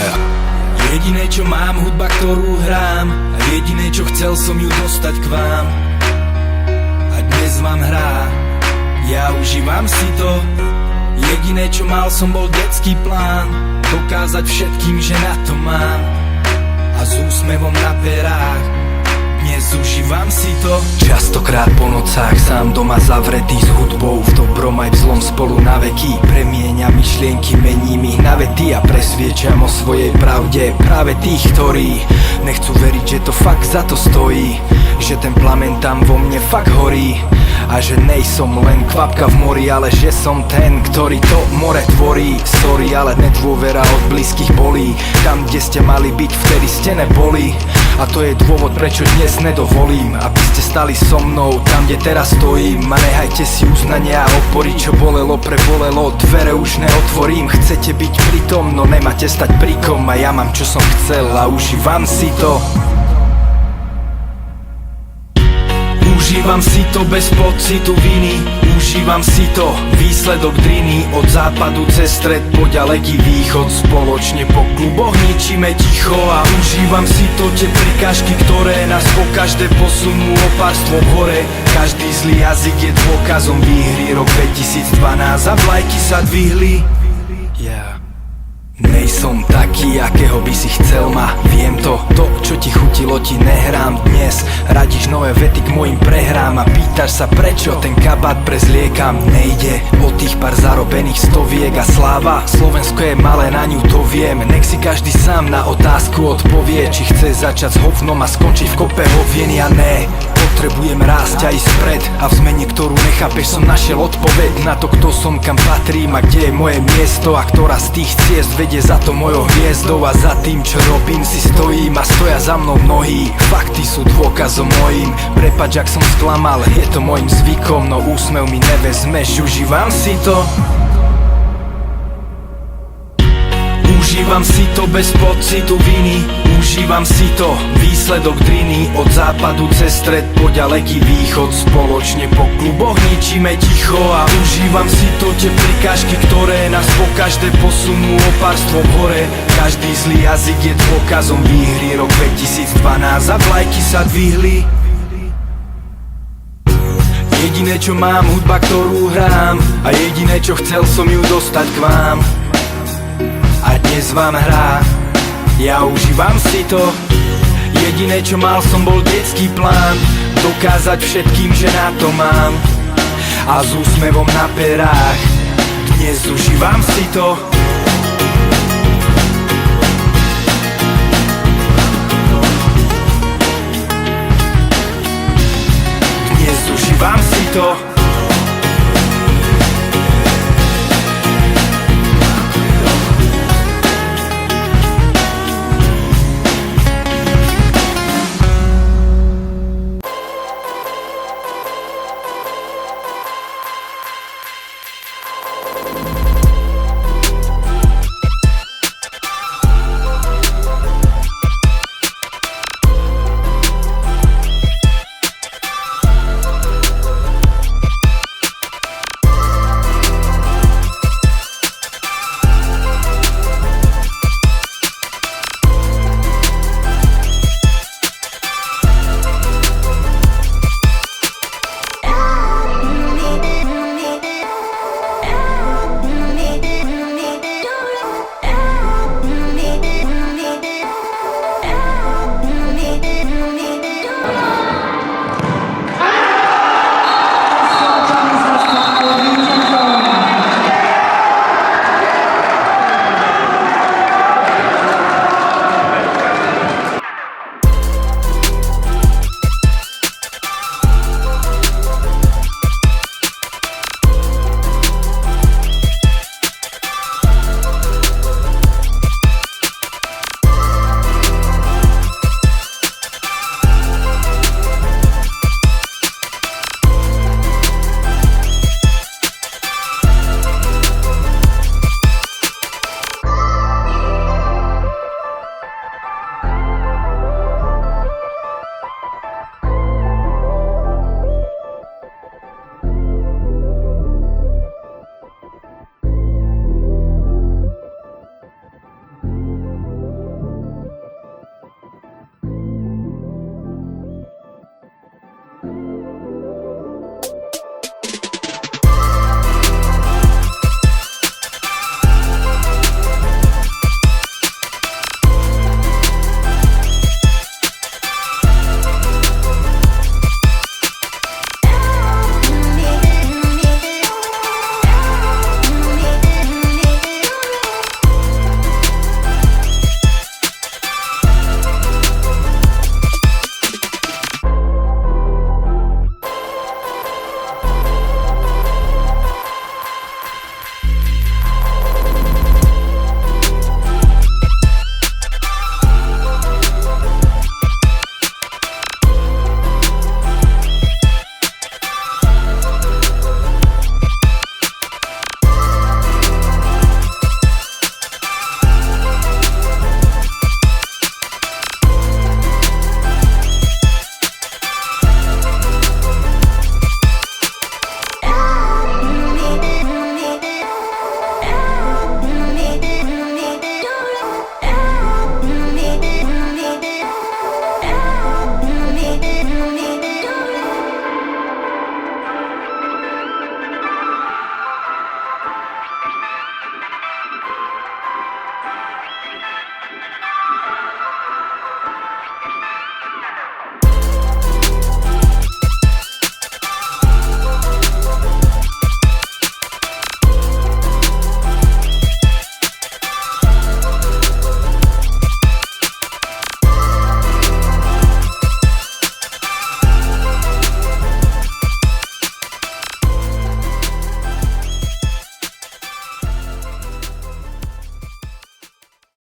Yeah. Jediné čo mám, hudba ktorú hrám, a jediné čo chcel som ju dostať k vám. A dnes vám hrá, ja užívam si to. Jediné čo mal som bol detský plán, dokázať všetkým, že na to mám. A s úsmevom na perách dnes užívam si to. Častokrát po nocách sám doma zavretý s hudbou, v dobrom aj v zlom spolu na veky. Premieňam myšlienky, mením ich na vety a presviečam o svojej pravde práve tých, ktorí nechcú veriť, že to fakt za to stojí, že ten plamen tam vo mne fakt horí. A že nejsom len kvapka v mori, ale že som ten, ktorý to more tvorí. Sorry, ale nedôvera od blízkych bolí. Tam, kde ste mali byť, vtedy ste neboli. A to je dôvod, prečo dnes nedovolím, aby ste stali so mnou tam, kde teraz stojím. A nehajte si uznania a opory, čo bolelo, prebolelo, dvere už neotvorím. Chcete byť pritom, no nemáte stať prikom. A ja mám, čo som chcel a užívam si to. Užívam si to bez pocitu viny, užívam si to, výsledok driny. Od západu cez stred po ďaleký východ, spoločne po kluboch ničíme ticho. A užívam si to, tie prikážky, ktoré nás po každé posunú o pár stôp hore. Každý zlý jazyk je dôkazom výhry. Rok 2012 a vlajky sa dvihli. Nejsom taký, akého by si chcel ma. Viem to, čo ti chutilo, ti nehrám dnes. Radíš nové vety k mojim prehrám a pýtaš sa prečo ten kabát prezliekam. Nejde o tých pár zarobených stoviek a sláva. Slovensko je malé, na ňu to viem. Nech si každý sám na otázku odpovie, či chce začať s hovnom a skončiť v kope hovien. Ja ne, potrebujem rásť aj spred, a v zmene, ktorú nechápeš, som našiel odpoveď na to, kto som, kam patrím a kde je moje miesto. A ktorá z tých ciest vedie za to mojou hviezdou. A za tým, čo robím, si stojím a stoja za mnou mnohí. Fakty sú dôkazom mojím. Prepáč, ak som sklamal, je to mojim zvykom, no úsmev mi nevezmeš, užívam si to. Užívam si to bez pocitu viny, užívam si to, výsledok driny. Od západu cez stred po ďaleký východ, spoločne po kluboch ničíme ticho. A užívam si to, tie prikážky, ktoré nás po každé posunú o pár stôp hore. Každý zlý jazyk je dôkazom výhry. Rok 2012 a vlajky sa dvihli. Jediné čo mám, hudba ktorú hrám, a jediné čo chcel som ju dostať k vám. A dnes vám hrá, ja užívam si to. Jediné čo mal som bol detský plán, dokázať všetkým, že na to mám. A s úsmevom na perách dnes užívam si to. Dnes užívam si to.